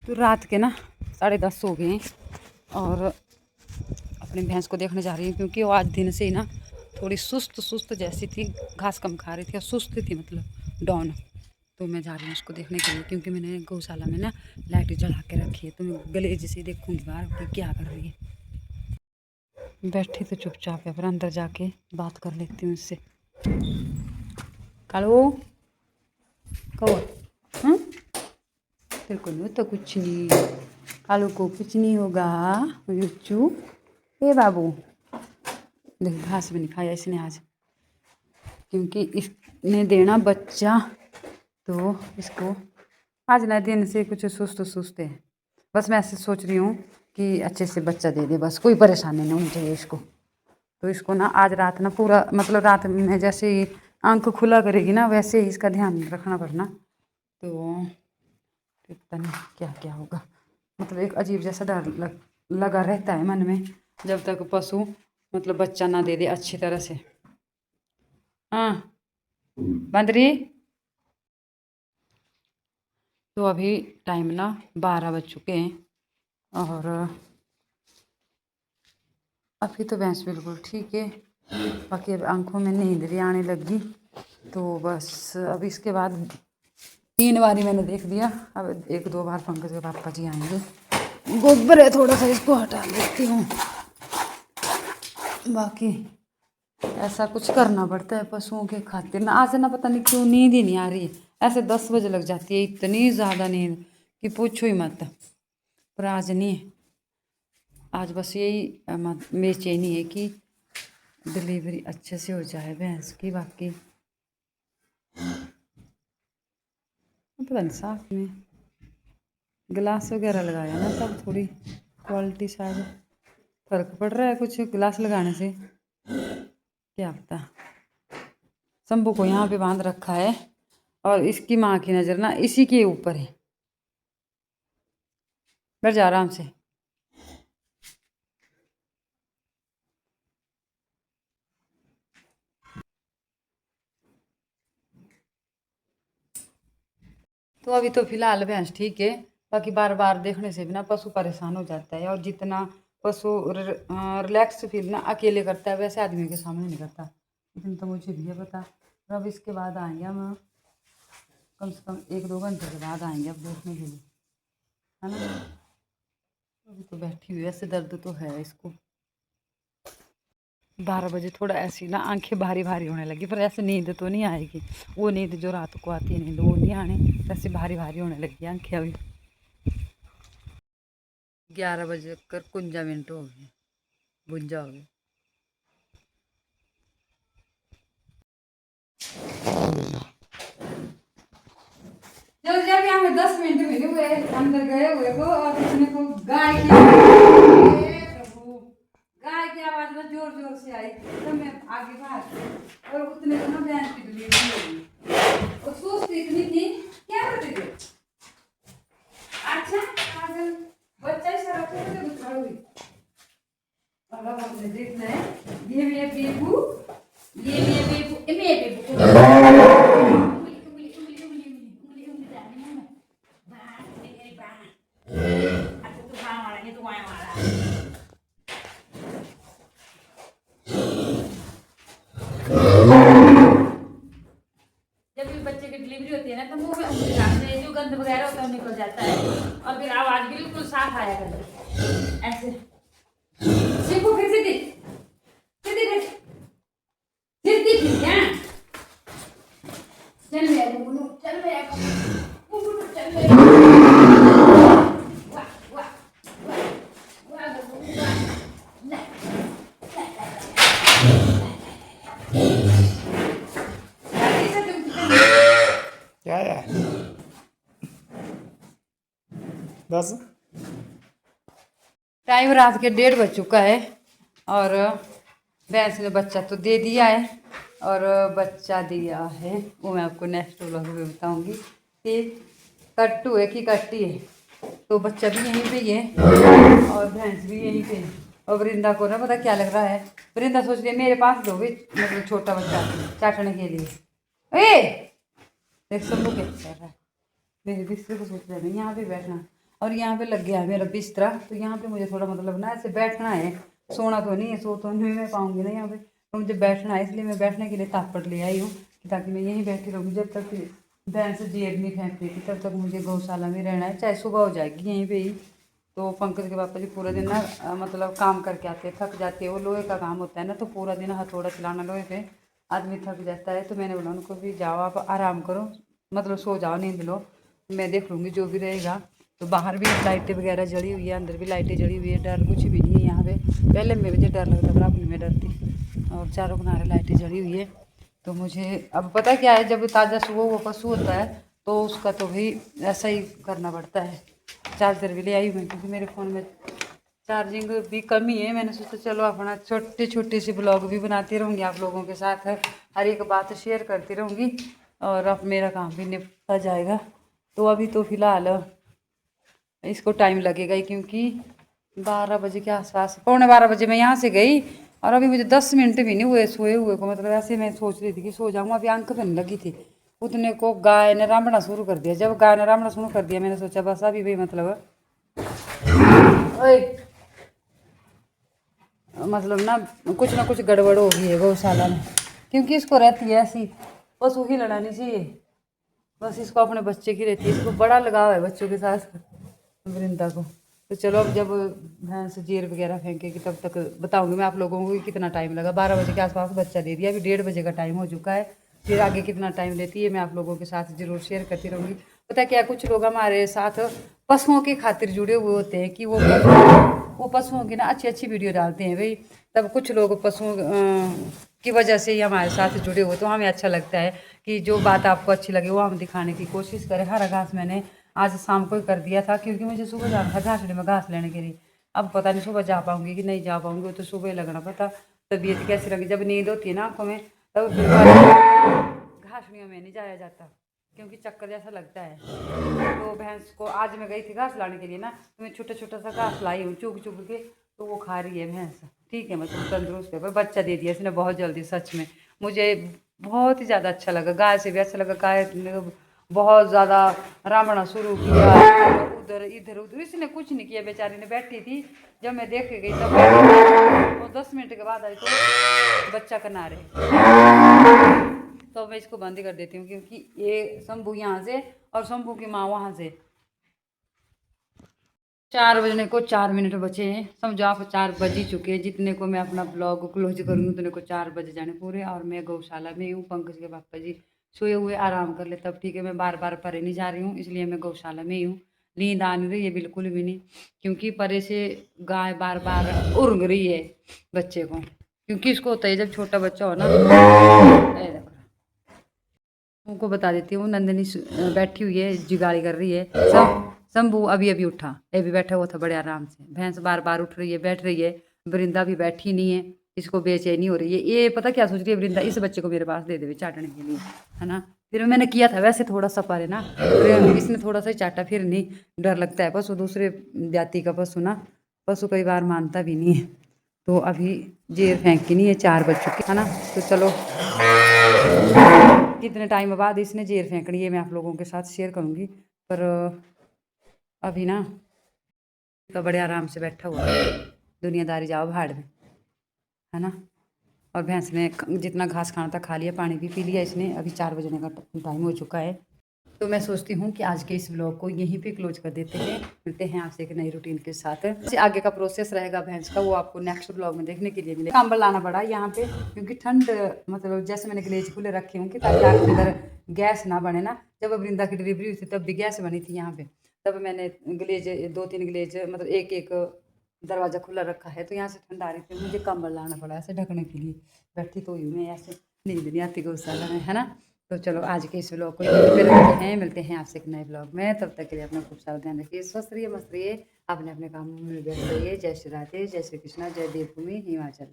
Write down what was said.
तो रात के ना 10:30 हो गए और अपनी भैंस को देखने जा रही हूँ क्योंकि वो आज दिन से ही ना थोड़ी सुस्त जैसी थी, घास कम खा रही थी और सुस्त थी मतलब डाउन। तो मैं जा रही हूँ उसको देखने के लिए क्योंकि मैंने गौशाला में ना लाइट जला के रखी है, तो मैं गलेज से देखूँगी बाहर कि क्या कर रही है। बैठी तो चुपचाप है, फिर अंदर जाके बात कर लेती हूँ उससे। कालो कहो तेरे को नहीं तो कुछ नहीं, कालू को कुछ नहीं होगा युच्चू। ए बाबू देख, घास भी नहीं खाया इसने आज क्योंकि इसने देना बच्चा, तो इसको आज ना दिन से कुछ सुस्त है। बस मैं ऐसे सोच रही हूँ कि अच्छे से बच्चा दे दे, बस कोई परेशानी नहीं होनी चाहिए इसको। तो इसको ना आज रात ना पूरा मतलब रात में जैसे ही आंख खुला करेगी ना वैसे ही इसका ध्यान रखना पड़ना। तो पता नहीं क्या क्या होगा, मतलब एक अजीब जैसा डर लगा रहता है मन में जब तक पशु मतलब बच्चा ना दे दे अच्छी तरह से। हाँ बंदरी। तो अभी टाइम ना 12 बज चुके हैं और अभी तो भैंस बिल्कुल ठीक है, बाकी अब आंखों में नींद भी आने लगी। तो बस अब इसके बाद 3 बारी मैंने देख दिया, अब 1-2 बार पंकज के पापा जी आएंगे। गोबर है थोड़ा सा, इसको हटा देती हूँ। बाकी ऐसा कुछ करना पड़ता है पशुओं के खातिर ना। आज ना पता नहीं क्यों नींद ही नहीं आ रही है, ऐसे 10 बजे लग जाती है, इतनी ज़्यादा नींद कि पूछो ही मत। पर आज नहीं है, आज बस यही बेचैनी है कि डिलीवरी अच्छे से हो जाए भैंस की। बाकी पता नहीं, साथ में गिलास वगैरह लगाया ना तब थोड़ी क्वालिटी शायद फ़र्क पड़ रहा है कुछ गिलास लगाने से, क्या पता। शंभू को यहाँ पे बांध रखा है और इसकी माँ की नज़र ना इसी के ऊपर है। बैठ जा आराम से। तो अभी तो फिलहाल भैंस ठीक है, बाकी बार बार देखने से भी ना पशु परेशान हो जाता है। और जितना पशु रिलैक्स फील ना अकेले करता है वैसे आदमी के सामने नहीं करता, इतना तो मुझे भी है पता। अब इसके बाद आएंगे हम, कम से कम 1-2 घंटे के बाद आएंगे अब देखने के लिए, है ना। अभी तो बैठी हुई है, ऐसे दर्द तो है इसको। 12 बजे थोड़ा ऐसी ना आंखें भारी भारी होने लगी, पर ऐसे नींद तो नहीं आएगी, वो नींद जो रात को आती है नींद वो नहीं आने, ऐसे भारी भारी होने लगी आंखें। अभी 11:51 हो गए, बुंजा हो गया। जब जब यहाँ में 10 मिनट में हुए अंदर गए हुए को और उसने को गाय की प्रभु, गाय की आवाज में जोर जोर से आई, तो मैं आगे भाग और उतने को ना भैंस की डिलीवरी हो गई और सुस्ती इतनी थी। क्या करते थे? अच्छा पागल बच्चा ही सारा छोटे कुछ खड़ो हुई और अब आपने देखना है, ये मेरे बेबू, ये मेरे बेबू, ये मेरे बेबू जब भी बच्चे की डिलीवरी होती है ना तो मुंह में उंगली डालते हैं, जो गंद वगैरह होता है निकल जाता है और फिर आवाज बिल्कुल साफ आया करती है ऐसे। सीखो फिर सीधी सीधी फिर सीधी फिर क्या चल मेरा गुनू, चल मेरा गुनू, चल मेरा वाह वाह वाह गुनू वाह ले क्या है बस। टाइम रात के 1:30 बज चुका है और भैंस ने बच्चा तो दे दिया है और बच्चा दिया है वो मैं आपको नेक्स्ट व्लॉग में बताऊंगी कि कट्टू है कि कट्टी है। तो बच्चा भी यहीं पे ही है और भैंस भी यहीं पे है। और वृंदा को ना पता क्या लग रहा है, वृंदा सोच रही है मेरे पास दोगे मतलब छोटा बच्चा चाटने के लिए। ए देख शंभू क्या कर रहा है, मेरे बिस्तर को सोच रहा है यहाँ पे बैठना। और यहाँ पे लग गया है मेरा बिस्तरा। तो यहाँ पे मुझे थोड़ा मतलब ना ऐसे बैठना है, सोना तो नहीं है, सो तो नहीं मैं पाऊँगी ना यहाँ पे, तो मुझे बैठना है, इसलिए मैं बैठने के लिए तापट ले आई हूँ कि ताकि मैं यहीं बैठी रहूँगी जब तक भैंस जेब नहीं फेंक देती, तब तक मुझे गौशाला में रहना है, चाहे सुबह हो जाएगी यहीं पर ही। तो पंकज के पापा जी पूरा दिन ना मतलब काम करके आते हैं, थक जाते हैं, वो लोहे का काम होता है ना, तो पूरा दिन हथौड़ा चलाना लोहे पे आदमी थक जाता है। तो मैंने बोला उनको भी जाओ आप आराम करो, मतलब सो जाओ, नींद लो, मैं देख लूँगी जो भी रहेगा। तो बाहर भी लाइटें वगैरह जली हुई है, अंदर भी लाइटें जली हुई है, डर कुछ भी नहीं है यहाँ पे। पहले में मुझे डर लगता था, अब मैं डरती, और चारों किनारे लाइटें जली हुई है। तो मुझे अब पता क्या है, जब ताज़ा सुबह वो पशु होता है तो उसका तो भी ऐसा ही करना पड़ता है। चार्जर भी ले आई हूँ क्योंकि मेरे फ़ोन में चार्जिंग भी कम ही है। मैंने सोचा चलो अपना छोटे छोटे से ब्लॉग भी बनाती रहूँगी, आप लोगों के साथ हर एक बात शेयर करती रहूँगी, और अब मेरा काम भी निपटा जाएगा। तो अभी तो फ़िलहाल इसको टाइम लगेगा ही, क्योंकि 12 बजे के आसपास, 11:45 बजे मैं यहाँ से गई, और अभी मुझे 10 मिनट भी नहीं हुए सोए हुए को। मतलब ऐसे मैं सोच रही थी कि सो जाऊँ, अभी आंख बनने लगी थी, उतने को गाय ने रामना शुरू कर दिया। जब गाय ने रामना शुरू कर दिया, मैंने सोचा बस अभी भाई मतलब ना कुछ गड़बड़ हो गई है गौशाला में, क्योंकि इसको रहती है ऐसी पशु ही लड़ानी चाहिए, बस इसको अपने बच्चे की रहती है, इसको बड़ा लगाव है बच्चों के साथ वृंदा को। तो चलो अब जब भैंस जीर वगैरह फेंकेगी तब तक बताऊंगी मैं आप लोगों को कि कितना टाइम लगा। 12 बजे के आसपास बच्चा दे दिया, अभी 1:30 बजे का टाइम हो चुका है, फिर आगे कितना टाइम लेती है मैं आप लोगों के साथ ज़रूर शेयर करती रहूँगी। पता क्या, कुछ लोग हमारे साथ पशुओं की खातिर जुड़े हुए होते हैं कि वो पशुओं की ना अच्छी अच्छी वीडियो डालते हैं भाई, तब कुछ लोग पशुओं की वजह से ही हमारे साथ जुड़े हुए, तो हमें अच्छा लगता है कि जो बात आपको अच्छी लगे वो हम दिखाने की कोशिश करें। हरा घास मैंने आज शाम को ही कर दिया था, क्योंकि मुझे सुबह जाना था घासड़ी में घास लेने के लिए। अब पता नहीं सुबह जा पाऊँगी कि नहीं जा पाऊँगी, तो सुबह ही लगना पता। तबीयत कैसी लगी, जब नींद होती है ना आँखों में, तब फिर घासड़ियों में नहीं जाया जाता, क्योंकि चक्कर जैसा लगता है। तो भैंस को आज मैं गई थी घास लाने के लिए ना, तो मैं छोटा छोटा सा घास लाई हूँ चुग चुग के, तो वो खा रही है भैंस। ठीक है, मतलब तंदुरुस्त है, पर बच्चा दे दिया इसने बहुत जल्दी, सच में मुझे बहुत ही ज़्यादा अच्छा लगा। गाय से भी अच्छा लगा, गाय ने बहुत ज़्यादा रामना शुरू किया, उधर इधर उधर, इसने कुछ नहीं किया, बेचारी ने बैठी थी, जब मैं देख के गई तब वो 10 मिनट के बाद आई तो बच्चा कना रहे। तो मैं इसको बंद कर देती हूँ, क्योंकि ये शंभू यहाँ से और शंभू की माँ वहाँ से। 4 बजने को 4 मिनट बचे हैं, समझो आप 4 बज ही चुके हैं। जितने को मैं अपना ब्लॉग क्लोज करूँगी उतने को 4 बज जाने पूरे, और मैं गौशाला में हूँ। पंकज के पापा जी सोए हुए आराम कर ले तब ठीक है, मैं बार बार परे नहीं जा रही हूँ, इसलिए मैं गौशाला में ही हूँ। नींद आ नहीं रही है बिल्कुल भी नहीं, क्योंकि परे से गाय बार बार उड़ंग रही है बच्चे को, क्योंकि इसको होता है जब छोटा बच्चा हो ना। उनको बता देती हूँ, नंदिनी बैठी हुई है, जुगाड़ी कर रही है। शंभू अभी अभी उठा, ये भी बैठा हुआ था बड़े आराम से। भैंस बार बार उठ रही है, बैठ रही है। वृंदा भी बैठी नहीं है, इसको बेचैनी हो रही है। ये पता क्या सोच रही है वृंदा, इस बच्चे को मेरे पास दे देवे चाटने के लिए, है ना। फिर मैंने किया था वैसे थोड़ा सा पर है ना, इसने थोड़ा सा चाटा, फिर नहीं, डर लगता है पशु, दूसरे जाति का पशु ना, पशु कई बार मानता भी नहीं है। तो अभी जेर फेंक की नहीं है, 4 बज चुके है ना। तो चलो कितने टाइम बाद इसने जेर फेंकनी है मैं आप लोगों के साथ शेयर करूँगी, पर अभी ना तो बड़े आराम से बैठा हुआ है। दुनियादारी जाओ भाड़ में, है ना। और भैंस ने जितना घास खाना था खा लिया, पानी भी पी लिया इसने। अभी 4 बजने का टाइम हो चुका है, तो मैं सोचती हूँ कि आज के इस व्लॉग को यहीं पे क्लोज कर देते हैं। मिलते हैं आपसे एक नई रूटीन के साथ। आगे का प्रोसेस रहेगा भैंस का, वो आपको नेक्स्ट व्लॉग में देखने के लिए मिलेगा। कंबल लाना पड़ा यहाँ पे, क्योंकि ठंड मतलब जैसे मैंने ग्लेज खुले रखे हूँ कि ताकि आपके अंदर गैस ना बने ना। जब वृंदा की डिलीवरी हुई थी तब भी गैस बनी थी यहाँ पे, तब मैंने ग्लेज 2-3 ग्लेज मतलब एक एक दरवाज़ा खुला रखा है, तो यहाँ से ठंड आ रही थी, मुझे कंबल लाना पड़ा ऐसे ढकने के लिए। बैठी तो हुई मैं ऐसे, नींद नहीं आती गौशाला में, है ना। तो चलो आज के इस व्लॉग को यहीं मिलते हैं आपसे एक नए व्लॉग में। तब तक के लिए अपना खूब सारा ध्यान रखिए, स्वस्थ रहिए, मस्त रहिए, अपने अपने कामों में व्यस्त रहिए। जय श्री राधे, जय श्री कृष्णा, जय देवभूमि हिमाचल।